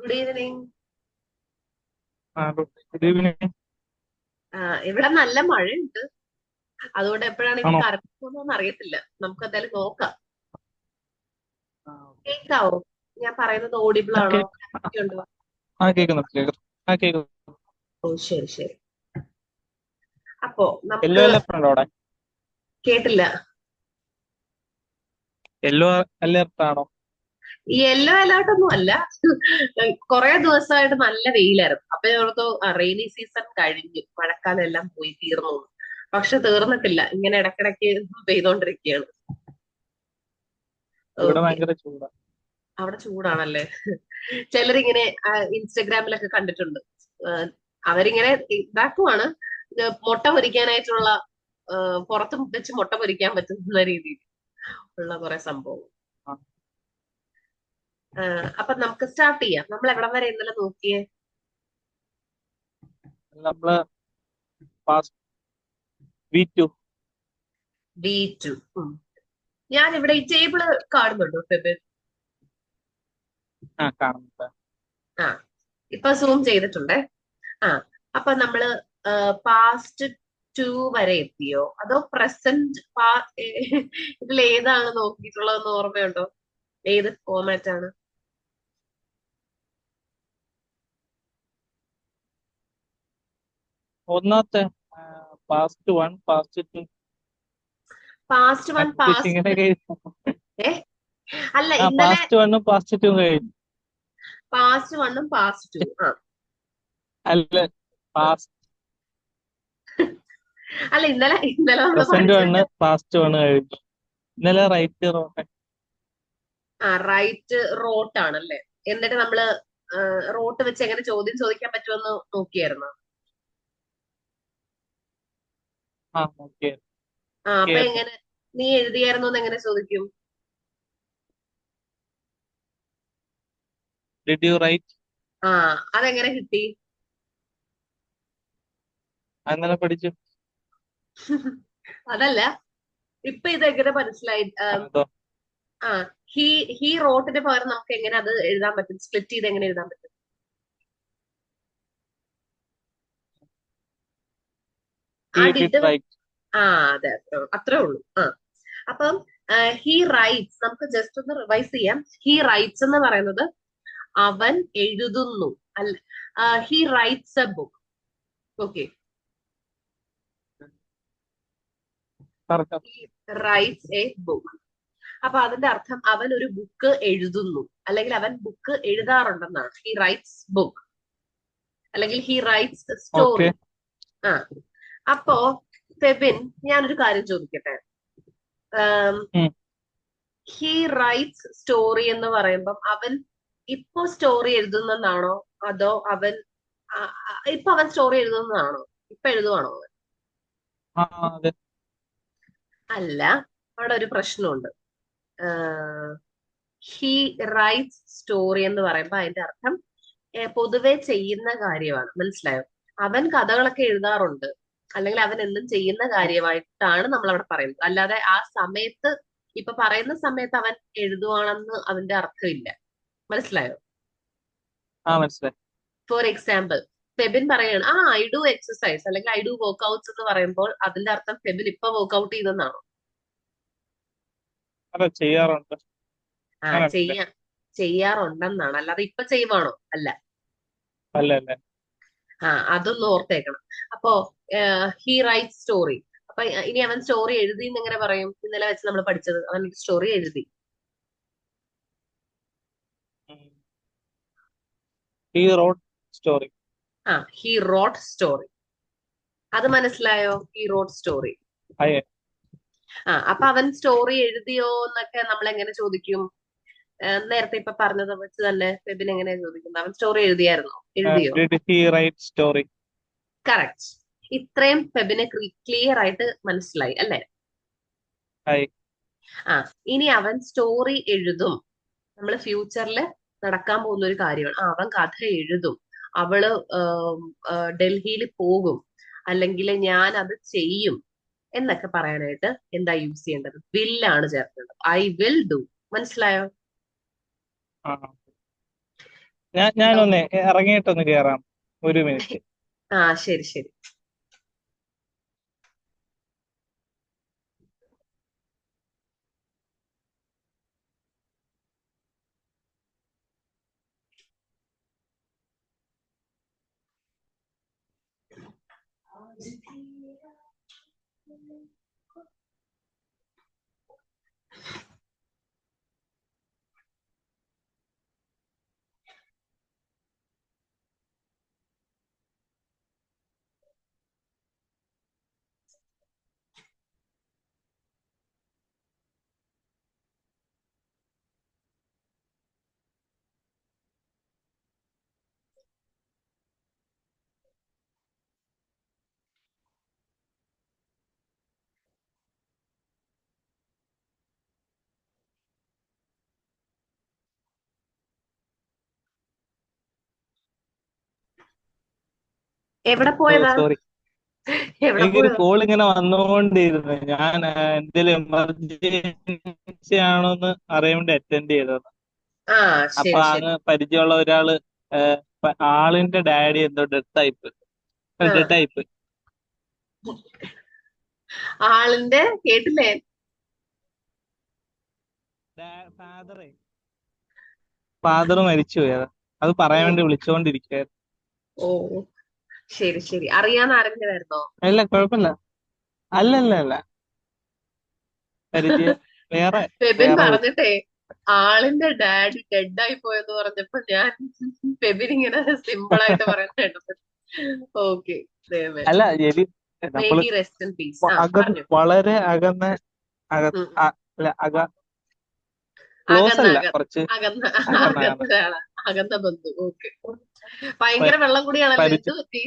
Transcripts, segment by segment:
Good evening. Good evening. ഇവിടെ നല്ല മഴയുണ്ട്. അതുകൊണ്ട് എപ്പോഴാണ് ഇനി ആണോ? കറണ്ട് പോകുന്നതെന്ന് അറിയത്തില്ല. നമുക്ക് എന്തായാലും നോക്കാം. ഓക്കെ. കേൾക്കാവോ? ഞാൻ പറയുന്നത് ഓഡിബിൾ ആ ആണോ? കേക്ക് ഉണ്ടോ? കേൾക്കുന്നു കേൾക്കുന്നു. കേൾക്കുന്നു. ഓ, ശരി ശരി. അപ്പോ യെല്ലോ നമുക്ക് അലർട്ട് ഉണ്ടോ അവിടെ? കേട്ടില്ല. യെല്ലോ അലർട്ട് ആണോ? യെല്ലോ അലേർട്ട് ഒന്നും അല്ല. കുറെ ദിവസമായിട്ട് നല്ല വെയിലായിരുന്നു. അപ്പൊ ഞാൻ ഓർത്തു റെയിനി സീസൺ കഴിഞ്ഞു, മഴക്കാലം എല്ലാം പോയി തീർന്നു. പക്ഷെ തീർന്നിട്ടില്ല, ഇങ്ങനെ ഇടക്കിടക്ക് പെയ്തോണ്ടിരിക്കുകയാണ്. ഇവിടെ ഓക്കെ. ഭയങ്കര ചൂടാ. അവിടെ ചൂടാണല്ലേ? ചിലരിങ്ങനെ ഇൻസ്റ്റഗ്രാമിലൊക്കെ കണ്ടിട്ടുണ്ട്. ആ, അവരിങ്ങനെ ഇതാക്കുവാണ്, ഇത് മുട്ട പൊരിക്കാനായിട്ടുള്ള പുറത്ത് വെച്ച് മുട്ട പൊരിക്കാൻ പറ്റുന്ന രീതിയിൽ ഉള്ള കുറെ സംഭവം. ആ, അപ്പൊ നമുക്ക് സ്റ്റാർട്ട് ചെയ്യാം. നമ്മൾ എവിടം വരെ ഇന്നലെ നോക്കിയേ? നമ്മള് പാസ് V2. B2. ഞാൻ ഇവിടെ ഈ ടേബിള് കാണുന്നുണ്ടോ ഫെബിൻ? കാണുന്നുണ്ട്. ആ, ഇപ്പൊ സൂം ചെയ്തിട്ടുണ്ടേ. ആ, അപ്പൊ നമ്മള് പാസ്റ്റ് ടു വരെ എത്തിയോ അതോ പ്രസന്റ് ഇതിൽ ഏതാണ് നോക്കിയിട്ടുള്ളതെന്ന് ഓർമ്മയുണ്ടോ? ഏത് ഫോമാറ്റ് ആണ്? ഒന്നാമത്തെ past one, past two, past one ഇങ്ങനെ പാസ്റ്റ് കഴിഞ്ഞു. ഏ അല്ല, ഇന്നലെ പാസ്റ്റ് വണ്ണും പാസ്റ്റ് ടു കഴിഞ്ഞു. പാസ്റ്റ് വണ്ണും പാസ്റ്റ് ടു. അല്ല, പാസ്റ്റ് അല്ല, ഇന്നലെ ഇന്നലെ നമ്മൾ പ്രസന്റ് പഠിച്ചത് വണ്ണ് പാസ്റ്റ് വണ്ണ് കഴിഞ്ഞു. ഇന്നലെ റൈറ്റ് റോട്ട്. റൈറ്റ് റോട്ട് ആണല്ലേ? എന്നിട്ട് നമ്മള് റോട്ട് വെച്ച് എങ്ങനെ ചോദ്യം ചോദിക്കാൻ പറ്റുമെന്ന് നോക്കിയായിരുന്നു. ഓക്കെ. അപ്പൊ എങ്ങനെ നീ എഴുതിയായിരുന്നു എന്ന് എങ്ങനെ ചോദിക്കും? Did you write? ആ, അതെങ്ങനെ കിട്ടി? അങ്ങനെ പഠിച്ചു. അതല്ല, ഇപ്പൊ ഇതെങ്ങനെ മനസ്സിലായി? അതോ? ആ, ഹീ ഹീ റോട്ടിന് പകരം നമുക്ക് എങ്ങനെ അത് എഴുതാൻ പറ്റും? സ്പ്ലിറ്റ് ചെയ്ത് എങ്ങനെ എഴുതാൻ പറ്റും? ആ ഹി ഡിഡ്. Did right. ആ, അതെ, അത്രേ ഉള്ളൂ. അപ്പം ഹി റൈറ്റ്സ് നമുക്ക് ജസ്റ്റ് ഒന്ന് റിവൈസ് ചെയ്യാം. ഹി റൈറ്റ്സ് എന്ന് പറയുന്നത് അവൻ എഴുതുന്നു. അല്ല, he writes a book. Okay. പറഞ്ഞോ. Writes a book. അപ്പൊ അതിന്റെ അർത്ഥം അവൻ ഒരു ബുക്ക് എഴുതുന്നു, അല്ലെങ്കിൽ അവൻ ബുക്ക് എഴുതാറുണ്ടെന്നാണ്. ഹി റൈറ്റ്സ് ബുക്ക്, അല്ലെങ്കിൽ ഹി റൈറ്റ്സ് ഓക്കെ. സ്റ്റോറി. ആ, അപ്പോ ഫെബിൻ, ഞാനൊരു കാര്യം ചോദിക്കട്ടെ. ഹി റൈറ്റ്സ് സ്റ്റോറി എന്ന് പറയുമ്പം അവൻ ഇപ്പൊ സ്റ്റോറി എഴുതുന്നെന്നാണോ, അതോ അവൻ ഇപ്പൊ അവൻ സ്റ്റോറി എഴുതുന്നതാണോ? ഇപ്പൊ എഴുതുവാണോ അവൻ? അതെ. അല്ല, അവിടെ ഒരു പ്രശ്നമുണ്ട്. ഹി റൈറ്റ്സ് സ്റ്റോറി എന്ന് പറയുമ്പോ അതിന്റെ അർത്ഥം പൊതുവെ ചെയ്യുന്ന കാര്യമാണ്. മനസ്സിലായോ? അവൻ കഥകളൊക്കെ എഴുതാറുണ്ട്, അല്ലെങ്കിൽ അവൻ എന്തും ചെയ്യുന്ന കാര്യമായിട്ടാണ് നമ്മൾ അവിടെ പറയുന്നത്. അല്ലാതെ ആ സമയത്ത്, ഇപ്പൊ പറയുന്ന സമയത്ത് അവൻ എഴുതുവാണെന്ന് അതിന്റെ അർത്ഥമില്ല. മനസ്സിലായോ? മനസ്സിലായി. ഫോർ എക്സാമ്പിൾ, ഫെബിൻ പറയാണ് ഐ ഡു എക്സസൈസ് അല്ലെങ്കിൽ ഐ ഡു വർക്ക്ഔട്ട്സ് എന്ന് പറയുമ്പോൾ അതിന്റെ അർത്ഥം ഫെബിൻ ഇപ്പൊ വർക്ക്ഔട്ട് ചെയ്തെന്നാണോ? അതെ, ചെയ്യാറുണ്ട്. ആ, അങ്ങനല്ലേ? ചെയ്യാറുണ്ടെന്നാണ്, അല്ലാതെ ഇപ്പൊ ചെയ്യുവാണോ? അല്ല. അല്ല അല്ല. അതൊന്ന് ഓർത്തേക്കണം. അപ്പോ ഹി റൈറ്റ് സ്റ്റോറി. അപ്പൊ ഇനി അവൻ സ്റ്റോറി എഴുതി എന്ന് എങ്ങനെ പറയും? ഇന്നലെ വെച്ച് നമ്മൾ പഠിച്ചത്, അവൻ സ്റ്റോറി എഴുതി. He wrote story. He wrote story. അത് മനസ്സിലായോ? He wrote story. അയ്യേ. അപ്പൊ അവൻ സ്റ്റോറി എഴുതിയോ എന്നൊക്കെ നമ്മൾ എങ്ങനെ ചോദിക്കും? നേരത്തെ ഇപ്പൊ പറഞ്ഞത് വെച്ച് തന്നെ ഫെബിൻ എങ്ങനെയാ ചോദിക്കുന്നത്? അവൻ സ്റ്റോറി എഴുതിയായിരുന്നോ? എഴുതിയോ? Did he write story? Correct. ഇത്രയും ഫെബിന് ക്ലിയർ ആയിട്ട് മനസ്സിലായി അല്ലെ? ഹായ്. ആ, ഇനി അവൻ സ്റ്റോറി എഴുതും. നമ്മൾ ഫ്യൂച്ചറിൽ നടക്കാൻ പോകുന്ന ഒരു കാര്യമാണ്. അവൻ കഥ എഴുതും, അവള് ഡൽഹിയിൽ പോകും, അല്ലെങ്കിൽ ഞാൻ അത് ചെയ്യും എന്നൊക്കെ പറയാനായിട്ട് എന്താ യൂസ് ചെയ്യേണ്ടത്? വില്ലാണ് ചേർക്കേണ്ടത്. I will do. മനസ്സിലായോ? ആ ഞാനൊന്ന് ഇറങ്ങിയിട്ടൊന്ന് കേറാം. ഒരു മിനിറ്റ്. ആ ശരി ശരി. എവിടെ പോയതാ? സോറി, എവിടെ എനിക്കൊരു പോയതാ? കോൾ ഇങ്ങനെ വന്നുകൊണ്ടിരുന്നു. ഞാൻ എന്തെങ്കിലും എമർജൻസി ആണോന്ന് അറിയാൻ വേണ്ടി അറ്റൻഡ് ചെയ്തത്. ആ അപ്പൊ ശരി ശരി. അങ്ങ് പരിചയമുള്ള ഒരാള് ആളിന്റെ ഡാഡി എന്തോ ആ ഡെത്തായിപ്പോയി. ആളിന്റെ കേട്ടില്ലേ? ഫാദർ മരിച്ചുപോയി. അത് ഓ പറയാൻ വേണ്ടി വിളിച്ചുകൊണ്ടിരിക്കുകയായിരുന്നു. ഓ ശരി ശരി. അറിയാവുന്ന ആരെങ്കിലും ആയിരുന്നോ? അല്ല, കുഴപ്പമില്ല. അല്ല, പരിചയം വേറെ ഫെബിൻ വേറെ പറഞ്ഞിട്ടേ ആളിന്റെ ഡാഡി ഡെഡായി പോയെന്ന് പറഞ്ഞപ്പോ ഞാൻ ഫെബിൻ ഇങ്ങനെ സിമ്പിൾ ആയിട്ട് പറയുന്നത് കേട്ടത്. ഓക്കെ. അല്ല, മേ നമ്മള് ഹി റെസ്റ്റ് ഇൻ പീസ്. ആ പറഞ്ഞു. വളരെ അകന്ന ഉം. അല്ല, ക്ലോസ് അകന്ന അല്ല, കുറച്ച് അകന്ന അകന്ന അകന്ന അകന്ന ഒരാളാ. അകന്ന ബന്ധു. ഓക്കെ. ഭയങ്കര പ- വെള്ളം കൂടിയാണല്ലോ, എന്ത് പരിചയം. പറ്റി?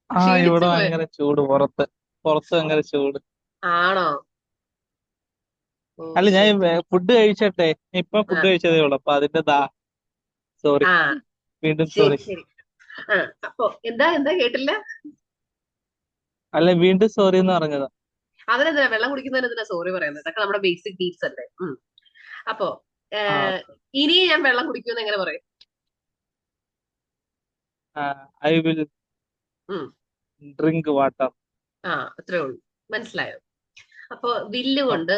ഇവിടെ ക്ഷീണിച്ചു പോയോ? ഭയങ്കര ചൂട്, പുറത്ത് ഭയങ്കര ചൂട്. ആണോ? ഓ അല്ല, ഞാൻ ശരി. ഫുഡ് കഴിച്ചട്ടെ. ഇപ്പൊ ആ ഫുഡ് കഴിച്ചതേ ഉള്ളൂ. അപ്പൊ അതിന്റെ സോറി, ആ വീണ്ടും ശരി സോറി. ശരി. ആ അപ്പൊ എന്താ എന്താ കേട്ടില്ല? അല്ല, വീണ്ടും സോറി എന്ന് പറഞ്ഞതാ. അതിനെന്തിനാ വെള്ളം കുടിക്കുന്നതിന് എന്തിനാ സോറി പറയുന്നത്? ഇതൊക്കെ നമ്മുടെ ബേസിക് നീഡ്സ് അല്ലേ. അപ്പൊ ആ ഏഹ്, ഇനി ഞാൻ വെള്ളം കുടിക്കുമെന്ന് എങ്ങനെ പറയും? ഐ വിൽ ഉം. Drink water. ആ അത്രേ ഉള്ളൂ. മനസ്സിലായോ? അപ്പൊ വില്ല് കൊണ്ട്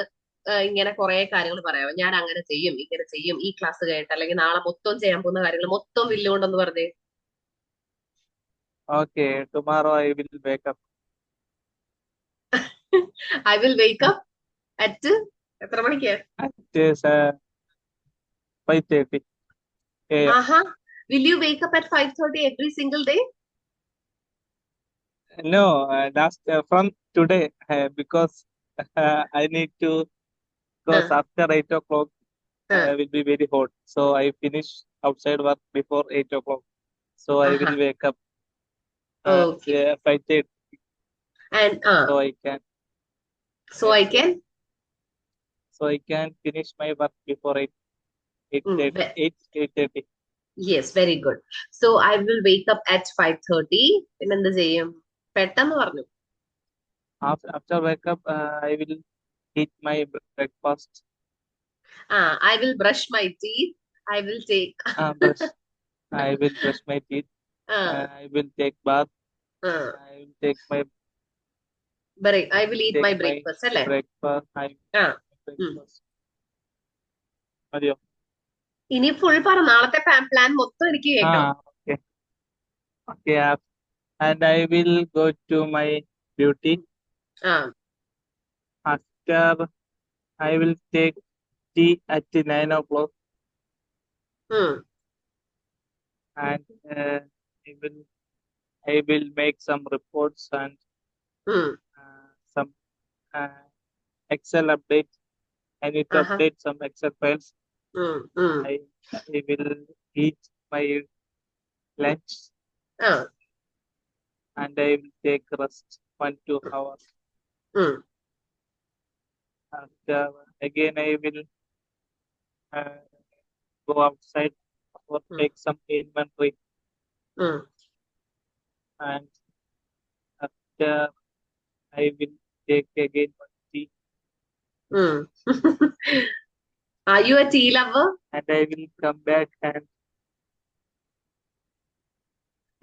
ഇങ്ങനെ കുറെ കാര്യങ്ങൾ പറയാമോ? ഞാൻ അങ്ങനെ ചെയ്യും, ഇങ്ങനെ ചെയ്യും, ഈ ക്ലാസ് കഴിഞ്ഞിട്ട് അല്ലെങ്കിൽ നാളെ മൊത്തം ചെയ്യാൻ പോകുന്ന കാര്യങ്ങൾ മൊത്തം വില്ല് കൊണ്ടൊന്ന് പറഞ്ഞേ. Okay, tomorrow I will wake up I will wake up at എത്ര മണിക്ക്? At 5:30 AM. Aaha. Will you wake up at 5:30 every single day? No, from today, because I need to, because after 8 o'clock will be very hot. So I finish outside work before 8 o'clock. So I Aaha. will wake up okay. 5:30. And So I can so I can. so I can finish my work before 8:30. 8:30. Yes, very good. So I will wake up at 5:30. പിന്നെന്ത് ചെയ്യും? പെട്ടെന്ന് പറഞ്ഞു. After wake up, I will eat my breakfast. I will brush my teeth. I will take. Brush. I will brush my teeth. I will take bath. I will take my I will eat my breakfast അല്ലേ? breakfast. ആ. ഉം. Breakfast. മതിയോ? ഇനി full പറ, നാളത്തെ plan മൊത്തം എനിക്ക് കേൾക്കണം. Okay. Okay. And I will go to my duty. ആ. After, I will take tea at 9 o'clock. ഉം. And I will I will make some reports and ഉം. some Excel update. I need to Aaha. update some Excel files. ഉം. ഉം. I will eat my lunch ആ. and I will take rest 1-2 hours. ഉം. After, again I will uh, go outside or ഉം. take some inventory. ഉം. And after, I will take again one tea ഉം. Are you a tea lover? and I will come back and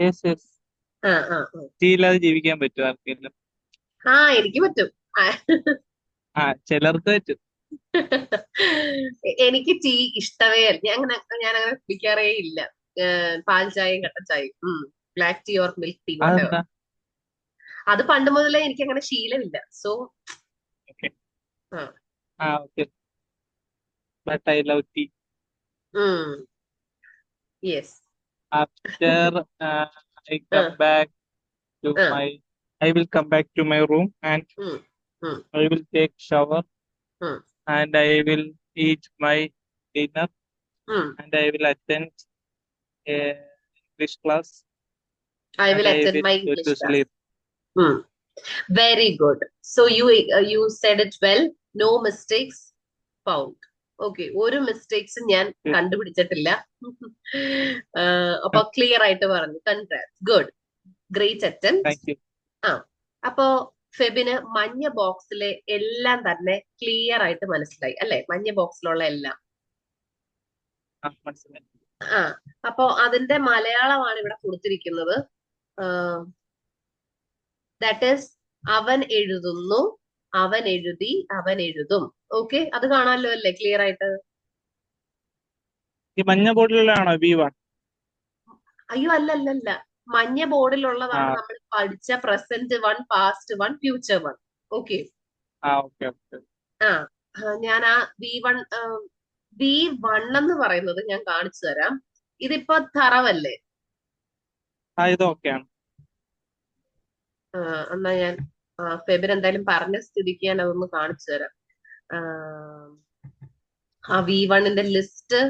yes yes. ആ ആ tea ഇല്ലാതെ ജീവിക്കാൻ പറ്റുമോ ആർക്കെങ്കിലും? ആ എനിക്ക് പറ്റും. ആ, ചിലർക്ക് പറ്റും. എനിക്ക് ടീ ഇഷ്ടമേ അല്ല. ഞാൻ അങ്ങനെ കുടിക്കാറേ ഇല്ല. പാൽ ചായയും കട്ടൻ ചായയും, black tea or milk tea whatever. അതെന്താ? അത് പണ്ട് മുതലേ എനിക്ക് അങ്ങനെ ശീലമില്ല. So okay. ആ okay. But I love tea. Yes. After I come back to my, I will come back to my room and I will take shower and I will eat my dinner and I will attend a English class I and will I attend will my go English to class. sleep. Very good. So you said it well. No mistakes found. Okay, ഒരു മിസ്റ്റേക്സും ഞാൻ Okay. കണ്ടുപിടിച്ചിട്ടില്ല. അപ്പൊ clear ആയിട്ട് പറഞ്ഞു. Congrats, good, great attempt. Thank you. ആ അപ്പോ ഫെബിന് മഞ്ഞ ബോക്സിലെ എല്ലാം തന്നെ ക്ലിയർ ആയിട്ട് മനസ്സിലായി അല്ലെ? മഞ്ഞ ബോക്സിലുള്ള എല്ലാം. മനസ്സിലായി. ആ അപ്പോ അതിന്റെ മലയാളമാണ് ഇവിടെ കൊടുത്തിരിക്കുന്നത്. ദാറ്റ് ഈസ് അവൻ എഴുതുന്നു, അവൻ എഴുതി, അവൻ എഴുതും. ഓക്കെ, അത് കാണാമല്ലോ അല്ലേ ക്ലിയർ ആയിട്ട്? ഈ മഞ്ഞ ബോർഡിലുള്ളതാണോ V1? അയ്യോ, അല്ല. മഞ്ഞ ബോർഡിലുള്ളതാണ് നമ്മൾ പഠിച്ച present one, past one, future one. Okay. Okay okay. ഞാൻ ആ V1 എന്ന് പറയുന്നത് ഞാൻ കാണിച്ചു തരാം. ഇതിപ്പോ തറവല്ലേ? ഇത് ഓക്കെയാണ്. എന്നാ ഞാൻ ഫെബിൻ എന്തായാലും പറഞ്ഞ സ്ഥിതിക്ക് ഞാൻ അതൊന്ന് കാണിച്ചു തരാം. ആ V1ന്റെ ലിസ്റ്റ്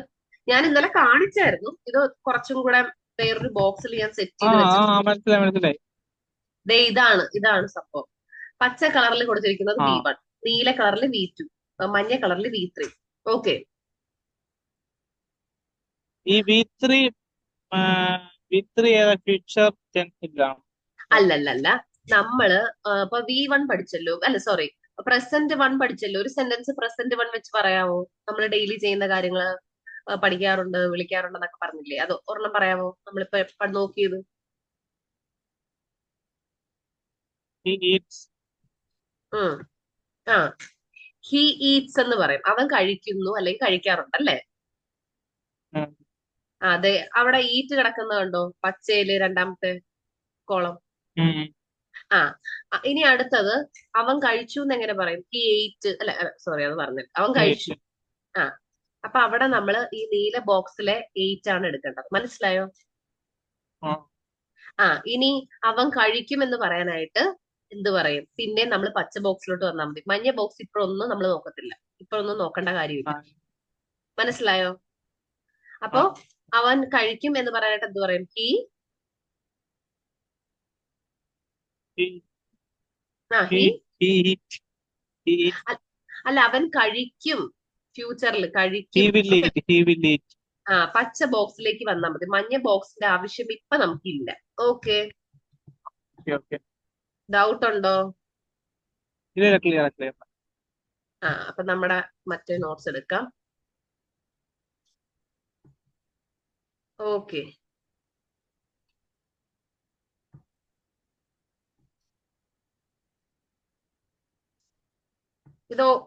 ഞാൻ ഇന്നലെ കാണിച്ചായിരുന്നു. ഇത് കുറച്ചും കൂടെ വേറൊരു ബോക്സിൽ ഞാൻ സെറ്റ് ചെയ്ത് വെച്ചിട്ടുണ്ട്. മനസ്സിലായി. ദേ ഇതാണ് സംഭവം. പച്ച കളറിൽ കൊടുത്തിരിക്കുന്നത് V1, നീല കളറിൽ V2, മഞ്ഞ കളറിൽ V3. ഓക്കെ. ഈ V3 ഏതാ? ഫ്യൂച്ചർ ടെൻസിലാണ്? അല്ലല്ല, നമ്മള് ഇപ്പൊ V1 പഠിച്ചല്ലോ, അല്ല സോറി, പ്രസന്റ് വൺ പഠിച്ചല്ലോ. ഒരു സെന്റൻസ് പ്രസന്റ് വൺ വെച്ച് പറയാമോ? നമ്മൾ ഡെയിലി ചെയ്യുന്ന കാര്യങ്ങള് പഠിക്കാറുണ്ട്, വിളിക്കാറുണ്ട് എന്നൊക്കെ പറഞ്ഞില്ലേ? അത് ഒരെണ്ണം പറയാമോ? നമ്മളിപ്പോ നോക്കിയത്. He eats. ഹി ഈറ്റ്സ് എന്ന് പറയും. അവൻ കഴിക്കുന്നു അല്ലെങ്കിൽ കഴിക്കാറുണ്ട് അല്ലേ? അതെ, അവിടെ ഈറ്റ് കിടക്കുന്ന കണ്ടോ? പച്ചയില് രണ്ടാമത്തെ കോളം. ഇനി അടുത്തത് അവൻ കഴിച്ചു എന്ന് എങ്ങനെ പറയും? ഹി എയ്റ്റ്, അല്ല സോറി, അത് പറഞ്ഞില്ല. അവൻ കഴിച്ചു. അപ്പൊ അവിടെ നമ്മള് ഈ നീല ബോക്സിലെ 8 ആണ് എടുക്കേണ്ടത്. മനസ്സിലായോ? ഇനി അവൻ കഴിക്കും എന്ന് പറയാനായിട്ട് എന്ത് പറയും? പിന്നെ നമ്മൾ പച്ച ബോക്സിലോട്ട് വന്നാൽ മതി. മഞ്ഞ ബോക്സ് ഇപ്പോഴൊന്നും നമ്മൾ നോക്കത്തില്ല. ഇപ്പോഴൊന്നും നോക്കേണ്ട കാര്യമില്ല. മനസ്സിലായോ? അപ്പോ അവൻ കഴിക്കും എന്ന് പറയാനായിട്ട് എന്ത് പറയും? അല്ല, അവൻ കഴിക്കും. ഫ്യൂച്ചറിൽ കഴിക്കും. പച്ച ബോക്സിലേക്ക് വന്നാൽ മതി. മഞ്ഞ ബോക്സിന്റെ ആവശ്യം ഇപ്പൊ നമുക്കില്ല. ഓക്കെ, ഡൗട്ട് ഉണ്ടോ? അപ്പൊ നമ്മുടെ മറ്റേ നോട്ട്സ് എടുക്കാം. ഓക്കെ.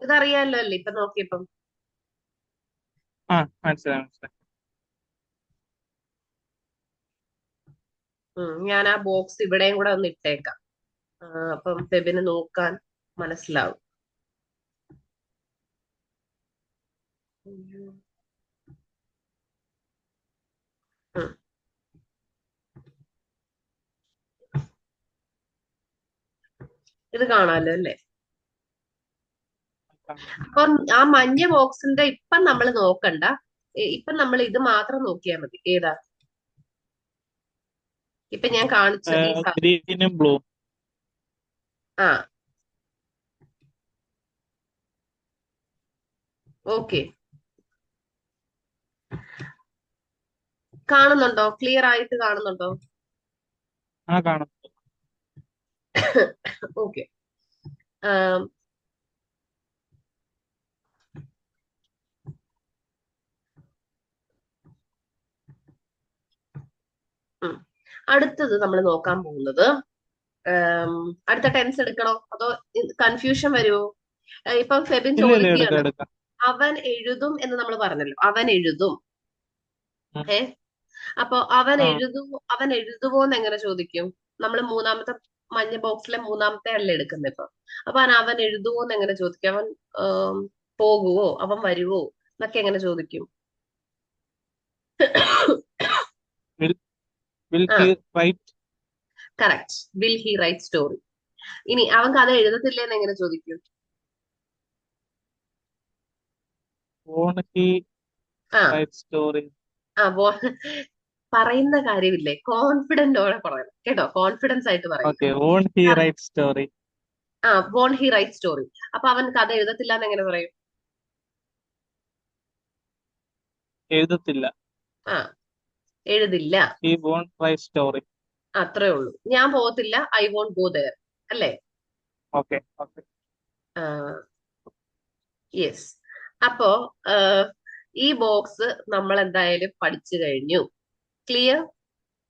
ഇതറിയാലോ അല്ലേ ഇപ്പൊ നോക്കിയപ്പം? മനസ്സിലായി. ഞാൻ ആ ബോക്സ് ഇവിടെയും കൂടെ ഒന്ന് ഇട്ടേക്കാം. അപ്പം ഫെബിന് നോക്കാൻ മനസ്സിലാവും. ഇത് കാണാലോ അല്ലേ? അപ്പം ആ മഞ്ഞ ബോക്സിന്റെ ഇപ്പം നമ്മൾ നോക്കണ്ട. ഇപ്പം നമ്മൾ ഇത് മാത്രം നോക്കിയാൽ മതി. ഏതാ? ഇപ്പൊ ഞാൻ കാണിച്ച ഗ്രീനും ബ്ലൂ. ഓക്കെ, കാണുന്നുണ്ടോ? ക്ലിയർ ആയിട്ട് കാണുന്നുണ്ടോ? കാണുന്നുണ്ട്. ഓക്കെ. അടുത്തത് നമ്മൾ നോക്കാൻ പോകുന്നത് ഉം, അടുത്ത ടെൻസ് എടുക്കണോ അതോ കൺഫ്യൂഷൻ വരുമോ? ഇപ്പം ഫെബിൻ ഇല്ല ഇല്ല, എടുക്കാം ചോദിക്കുകയാണ്, എടുക്കാം. അവൻ എഴുതും എന്ന് നമ്മൾ പറഞ്ഞല്ലോ, അവൻ എഴുതും. ഉം. ഏ അപ്പൊ അവൻ ആ എഴുതുമോ, അവൻ എഴുതുമോന്ന് എങ്ങനെ ചോദിക്കും? നമ്മൾ മൂന്നാമത്തെ മഞ്ഞ ബോക്സിലെ മൂന്നാമത്തെ അല്ല എടുക്കുന്നത് ഇപ്പൊ. അപ്പൊ അവൻ എഴുതുമോന്ന് എങ്ങനെ ചോദിക്കും? അവൻ ആം, പോകുവോ, അവൻ വരുവോ എന്നൊക്കെ എങ്ങനെ ചോദിക്കും? വിൽ വിൽ ആ, he write correct. Will he write story. ഇനി അവൻ കഥ എഴുതത്തില്ലേന്ന് എങ്ങനെ ചോദിക്കും? വോണ്ട് ഹി ആ റൈറ്റ് സ്റ്റോറി? ആ പറയുന്ന കാര്യമില്ലേ, കോൺഫിഡന്റോടെ പറയണം കേട്ടോ, കോൺഫിഡൻസ് ആയിട്ട് പറയും. Okay, won't he write story? Won't he write story. അപ്പൊ അവൻ കഥ എഴുതത്തില്ല എന്ന് എങ്ങനെ പറയും? എഴുതത്തില്ല. ആ എഴുതില്ല. He won't write story. അത്രേ ഉള്ളൂ. ഞാൻ പോകത്തില്ല, ഐ വോണ്ട് ഗോ ദയർ, അല്ലേ? Okay okay. യെസ്. അപ്പോ ആ, ഈ ബോക്സ് നമ്മൾ എന്തായാലും പഠിച്ചു കഴിഞ്ഞു. ക്ലിയർ?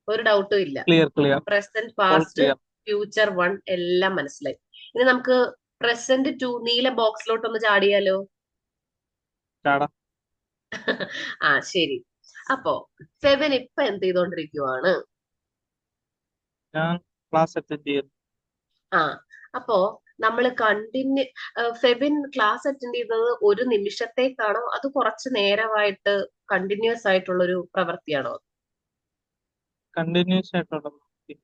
ഒരു ഡൗട്ടും ഇല്ല. Clear clear. Present, all past, clear. Future one എല്ലാം മനസ്സിലായി. ഇനി നമുക്ക് പ്രസന്റ് ടു നീല ബോക്സിലോട്ടൊന്ന് ചാടിയാലോ? ചാടാ. ശരി. അപ്പോ സെവൻ ഇപ്പൊ എന്ത് ചെയ്തോണ്ടിരിക്കുവാണ്? ഞാൻ ക്ലാസ് അറ്റൻഡ് ചെയ്യുന്നു. ആ അപ്പോ നമ്മൾ കണ്ടിന്യൂ ഫെബിൻ ക്ലാസ് അറ്റൻഡ് ചെയ്തത് ഒരു നിമിഷത്തേക്കാണോ അത് കുറച്ച് നേരമായിട്ട് കണ്ടിന്യൂസ് ആയിട്ടുള്ള ഒരു പ്രവൃത്തിയാണോ? കണ്ടിന്യൂസ് ആയിട്ടുള്ള പ്രവൃത്തി.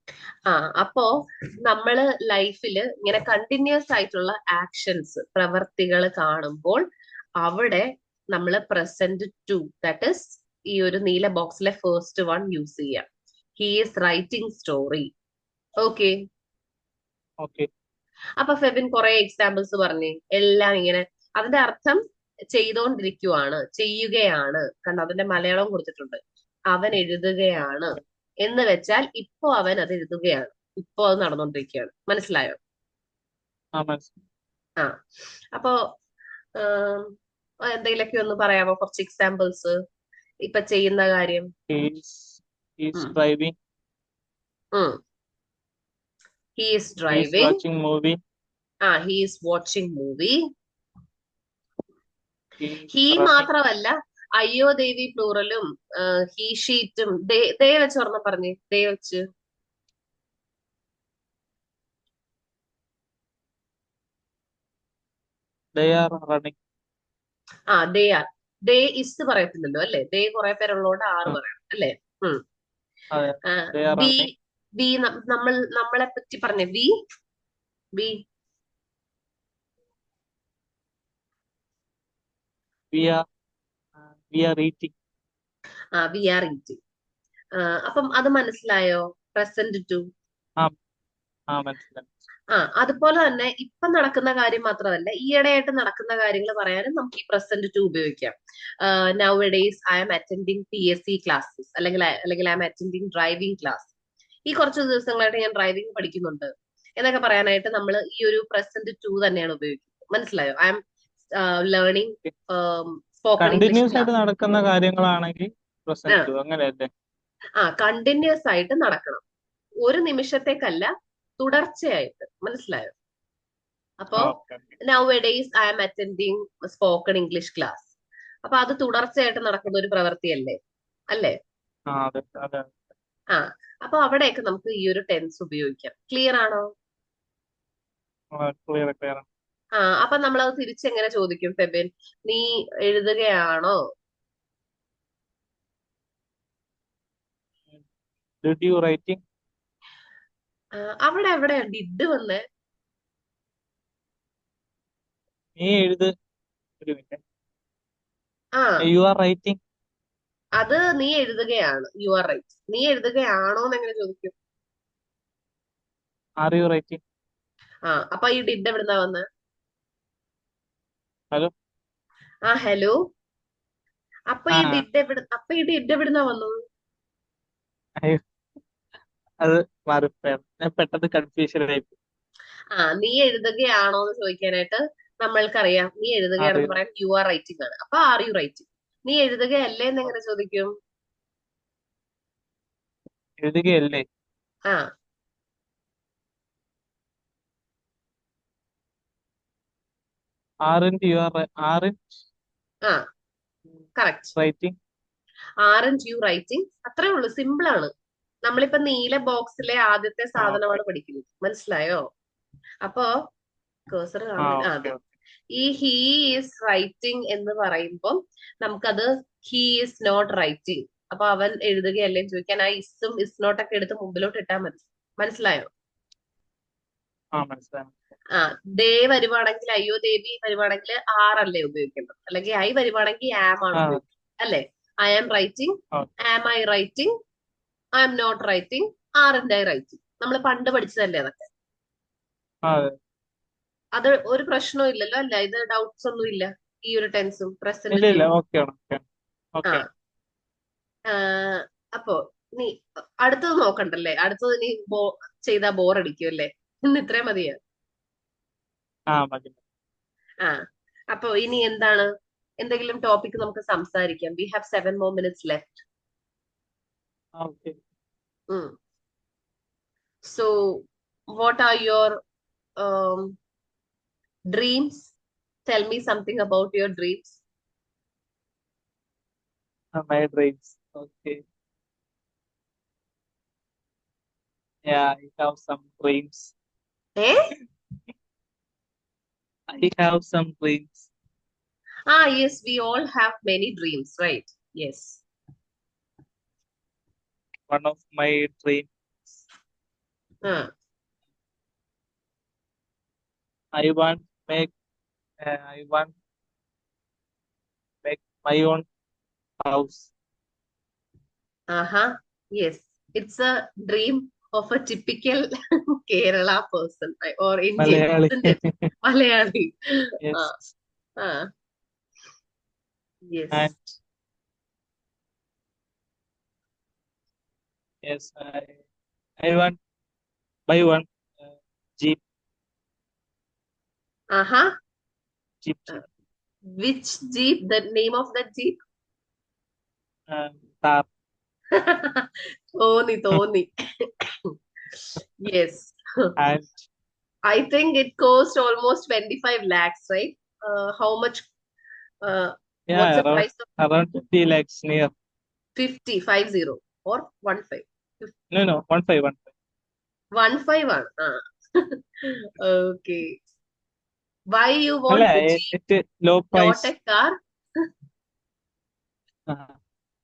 ആ അപ്പോ നമ്മള് ലൈഫില് ഇങ്ങനെ കണ്ടിന്യൂസ് ആയിട്ടുള്ള ആക്ഷൻസ്, പ്രവർത്തികൾ കാണുമ്പോൾ അവിടെ നമ്മൾ പ്രസന്റ് ടു, ദാറ്റ് ഇസ് ഈ ഒരു നീല ബോക്സിലെ ഫസ്റ്റ് വൺ യൂസ് ചെയ്യാം. He is writing story. Okay. Okay. അപ്പൊ ഫെബിൻ കുറെ എക്സാമ്പിൾസ് പറഞ്ഞേ, എല്ലാം ഇങ്ങനെ. അതിന്റെ അർത്ഥം ചെയ്തോണ്ടിരിക്കുവാണ്, ചെയ്യുകയാണ്. കണ്ടോ, അതിന്റെ മലയാളം കൊടുത്തിട്ടുണ്ട്. അവൻ എഴുതുകയാണ് എന്ന് വെച്ചാൽ ഇപ്പൊ അവൻ അത് എഴുതുകയാണ്, ഇപ്പൊ അത് നടന്നുകൊണ്ടിരിക്കുകയാണ്. മനസ്സിലായോ? ആ മനസ്സിലായി. ആ അപ്പോ ആം, എന്തെങ്കിലുമൊക്കെ ഒന്ന് പറയാമോ, കുറച്ച് എക്സാമ്പിൾസ് ഇപ്പൊ ചെയ്യുന്ന കാര്യം? ഹീസ് ഹീസ് ഉം, ഡ്രൈവിംഗ്. ഉം. He is he's driving. Watching movie. He is watching movie. He he's running. മാത്രമല്ല, അയ്യോ ദേവി പ്ലൂറലും ഹി ഷീറ്റും ദേ വെച്ച് ഓർമ്മ പറഞ്ഞേ, ദേ വെച്ച്. They are running. They are. They is പറയത്തില്ലല്ലോ അല്ലെ, ദേ കുറെ പേരുള്ളതുകൊണ്ട് ആറ് പറയണം അല്ലെ. ഉം. അതെ. They are we. റണ്ണിങ്. നമ്മളെ പറ്റി പറഞ്ഞ we. We. We are we are eating. We are eating. അപ്പം അത് മനസ്സിലായോ? Present two. ആ ആ മനസ്സിലായി. അതുപോലെ തന്നെ ഇപ്പൊ നടക്കുന്ന കാര്യം മാത്രമല്ല, ഈയിടെയായിട്ട് നടക്കുന്ന കാര്യങ്ങൾ പറയാനും നമുക്ക് ഈ പ്രസന്റ് ടു ഉപയോഗിക്കാം. Now days I am attending PSC classes, അല്ലെങ്കിൽ I am attending driving class. ഈ കുറച്ച് ദിവസങ്ങളായിട്ട് ഞാൻ ഡ്രൈവിംഗ് പഠിക്കുന്നുണ്ട് എന്നൊക്കെ പറയാനായിട്ട് നമ്മൾ ഈ ഒരു പ്രസന്റ് ടു തന്നെയാണ് ഉപയോഗിക്കുന്നത്. മനസ്സിലായോ? I am learning spoken English continuous ആയിട്ട് ക്ലാസ്. നടക്കുന്ന കാര്യങ്ങളാണെങ്കിൽ പ്രസന്റ് ടു അങ്ങനെയല്ലേ? കണ്ടിന്യൂസ് ആയിട്ട് നടക്കണം, ഒരു നിമിഷത്തേക്കല്ല, തുടർച്ചയായിട്ട്. മനസ്സിലായോ? അപ്പോ okay okay. Now days I am attending spoken English class. അപ്പൊ അത് തുടർച്ചയായിട്ട് നടക്കുന്ന ഒരു പ്രവൃത്തിയല്ലേ, അല്ലേ? ആ അതെ അതെ. ആ അപ്പൊ അവിടെയൊക്കെ നമുക്ക് ഈ ഒരു ടെൻസ് ഉപയോഗിക്കാം. ക്ലിയർ ആണോ? Clear clear. അപ്പൊ നമ്മൾ അത് തിരിച്ചെങ്ങനെ ചോദിക്കും ഫെബിൻ? നീ എഴുതുകയാണോ? Did you writing? അവിടെ എവിടെയാ ഡിഡ് വന്നേ? നീ എഴുത്. ഒരു മിനിറ്റ്. ആ യു ആർ റൈറ്റിംഗ്. അത് നീ എഴുതുകയാണ്, യു ആർ റൈറ്റ്. നീ എഴുതുകയാണോ എന്ന് എങ്ങനെ ചോദിക്കും? Are you writing? അപ്പൊ ഈ ഡിഡ് എവിടുന്നാ വന്നേ? ഹലോ. ഹലോ. ആ അപ്പൊ ഈ ഡിഡ് എവിടുന്നാ വന്നത്? അയ്യോ, അത് മാറിപ്പോയാണ്. ഞാൻ പെട്ടെന്ന് കൺഫ്യൂഷൻ ആയി. നീ എഴുതുകയാണോ എന്ന് ചോദിക്കാനായിട്ട് നമ്മൾക്കറിയാം, നീ എഴുതുകയാണെന്ന് അറിയുന്നു. പറയാൻ യു ആർ റൈറ്റിംഗ് ആണ്. അപ്പൊ ആർ യു റൈറ്റിംഗ്? നീ എഴുതുകയല്ലേ എന്ന് എങ്ങനെ ചോദിക്കും? എഴുതുകയല്ലേ? ആ Aren't ആ correct. writing? Aren't you writing? അത്രേ ഉള്ളൂ, സിമ്പിൾ ആണ്. നമ്മളിപ്പോ നീല ബോക്സിലെ ആദ്യത്തെ സാധനമാണ് Okay. പഠിക്കുന്നത്, മനസ്സിലായോ? അപ്പോ കേസർ കാണുന്നില്ല. Okay. അതെ, Okay. ഈ ഹീ ഈസ് റൈറ്റിംഗ് എന്ന് പറയുമ്പോൾ നമുക്കത് ഹീ ഈസ് നോട്ട് റൈറ്റിംഗ്. അപ്പൊ അവൻ എഴുതുകയല്ലേ ചോദിക്കാൻ ആ ഇസും ഇസ് നോട്ട് ഒക്കെ എടുത്ത് മുമ്പിലോട്ട് ഇട്ടാൽ മതി. മനസ്സിലായോ? മനസ്സിലായി. ആ ദേ വരുവാണെങ്കിൽ, അയ്യോ ദേവി വരുവാണെങ്കിൽ ആറല്ലേ ഉപയോഗിക്കേണ്ടത്, അല്ലെങ്കിൽ ഐ വരുവാണെങ്കിൽ ആം ആണ് ആ ഉപയോഗിക്കുന്നത്, അല്ലേ? I am writing, okay. Am I writing, I am not writing, ആറിന്റെ ഐ റൈറ്റിംഗ്. നമ്മൾ പണ്ട് പഠിച്ചതല്ലേ അതൊക്കെ. അതെ. അത് ഒരു പ്രശ്നവും ഇല്ലല്ലോ, അല്ല? ഇത് ഡൗട്ട്സ് ഒന്നും ഇല്ല ഈ ഒരു ടെൻസും ഇല്ല പ്രസന്റും. ഇല്ല, ഓക്കെ ഓക്കെ ആ ഓക്കെ. അപ്പോ നീ അടുത്തത് നോക്കണ്ടല്ലേ? അടുത്തത് നീ ചെയ്താ ബോറടിക്കും അല്ലേ? ഇന്ന് ഇത്രയും മതിയോ? മതി. ആ അപ്പോ ഇനി എന്താണ്, എന്തെങ്കിലും ടോപ്പിക് നമുക്ക് സംസാരിക്കാം. We have 7 more minutes left. Okay. So what are your dreams? Tell me something about your dreams. My dreams. Okay. Yeah, I have some dreams. ഏ I have some dreams. Yes, we all have many dreams, right? Yes. One of my dreams, I want make I want make my own house. Yes, it's a dream of a typical Kerala person or Indian, Malayali. isn't it? Malayali. Yes. Yes. And yes, I want buy one Jeep. Jeep. Which Jeep? The name of that Jeep? Car. Tony. Yes. And I think it cost almost 25 lakhs, right? How much? What's yeah, the price of around 50 lakhs near. 50, 50 or 15? No, 15. 15 ആണ്. Okay. Why you want അല്ല, the Jeep, it low not price. a car?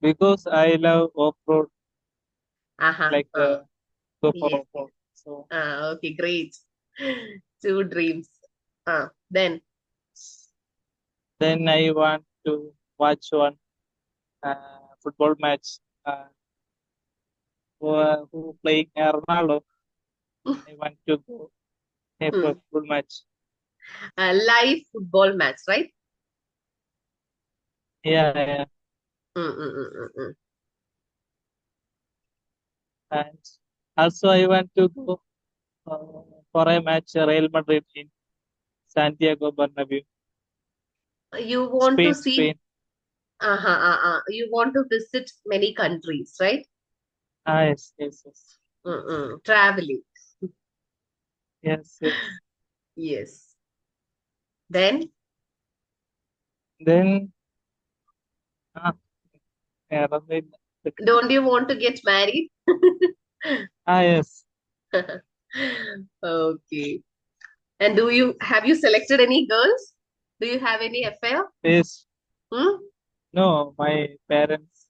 Because I love off-road, like go for Yes. off-road. So Okay, great. 2 dreams. Then I want to watch one football match. Who playing Ronaldo? I want to go a football match. live football match, right? Yeah. And also I want to go for a match Real Madrid in Santiago Bernabeu. You want to see, Spain. you want to visit many countries, right? Yes. Traveling. Yes. Yes. Then don't you want to get married? Yes. Okay. And have you selected any girls? Do you have any affair? Yes. No, my parents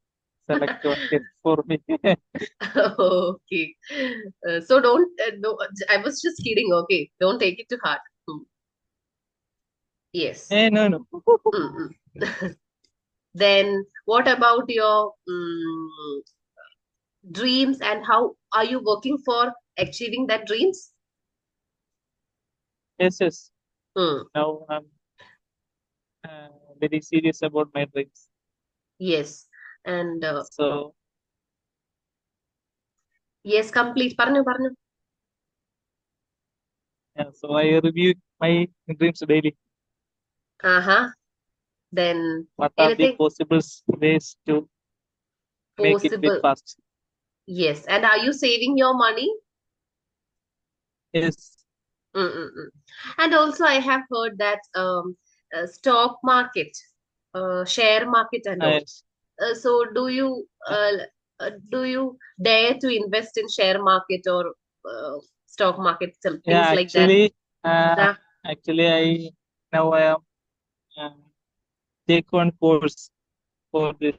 select one for me. Okay. So don't, no, I was just kidding. Okay. Don't take it to heart. Yes. No. Then what about your dreams, and how are you working for achieving that dreams? Yes. Now I'm very serious about my dreams. Yes. And so yes, complete. Parnu. So I review my dreams daily. Then what are the anything possible ways to make it possible? fast? Yes. And are you saving your money? Yes. Mm-mm-mm. And also, I have heard that stock market, share market, and all. Yes. So, do you dare to invest in share market or stock market, some Yeah, things like that? uh, Uh, actually, I am uh, take one course for this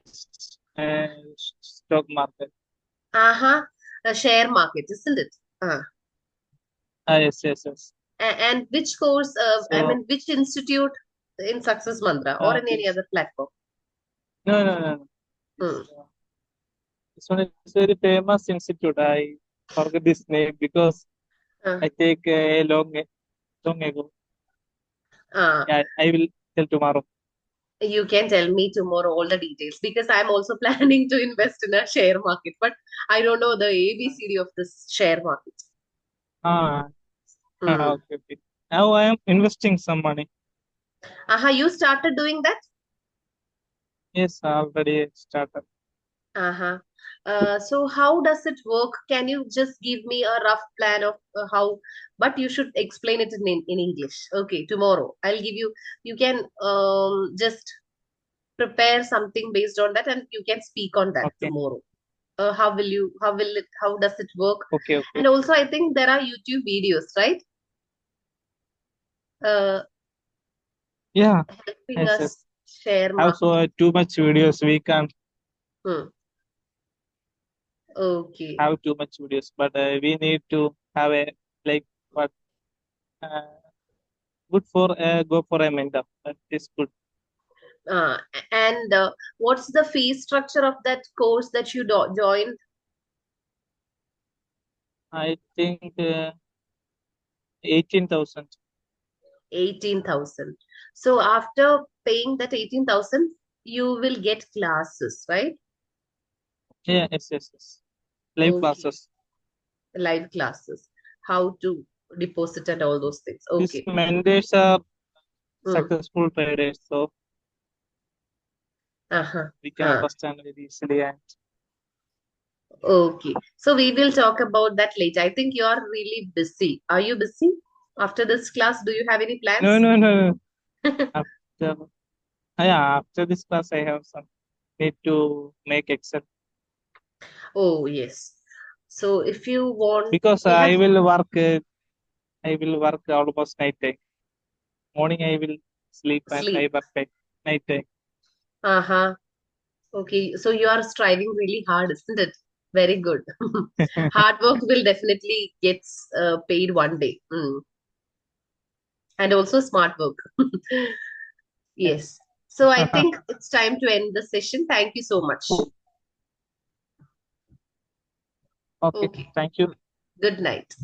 stock market. uh-huh. A share market, isn't it? Uh. Yes, yes, yes. And which course? I So, mean, which institute in Success Mantra or in any this other platform? no, no, no, no. Hmm. This one is very famous institute. I forget this name because Uh, I take a long ago. uh, Yeah, I will tell tomorrow. you can tell me tomorrow all the details because I'm also planning to invest in a share market, but I don't know the ABCD of this share market. Ah, Hmm. okay, okay. Now I am investing some money. You started doing that? Yes, already started. Uh-huh. So how does it work? Can you just give me a rough plan of how, but you should explain it in English. Okay, tomorrow I'll give you, you can just prepare something based on that and you can speak on that Okay, tomorrow. How does it work? okay, okay. And also, I think there are YouTube videos, right? Uh, Yeah, helping yes, us yes. share Also, market. too much videos. We can't Hmm. Okay. have too much videos, but we need to have a like what uh, good for go for a mentor. That is good. Uh, and what's the fee structure of that course that you joined? I think 18,000. 18,000. So after paying that 18,000, you will get classes, right? Yeah, yes, yes, yes. Live Okay. classes. Live classes. How to deposit and all those things. These Okay. mentors are Hmm. successful traders, so Uh-huh. we can Huh. understand very easily. And Okay. So we will talk about that later. I think you are really busy. Are you busy? After this class, do you have any no, plans? no, no, no. After yeah, after this class, I have some need to make Excel Oh, yes. So if you want, because you have I will work almost night time. Morning I will sleep and I sleep. work at night time. Uh-huh. Okay. So you are striving really hard, isn't it? Very good. Hard work will definitely get paid one day. Mm. And also smart work. Yes. Yes. So I think it's time to end the session. Thank you so much. Okay. Okay. Thank you. Good night.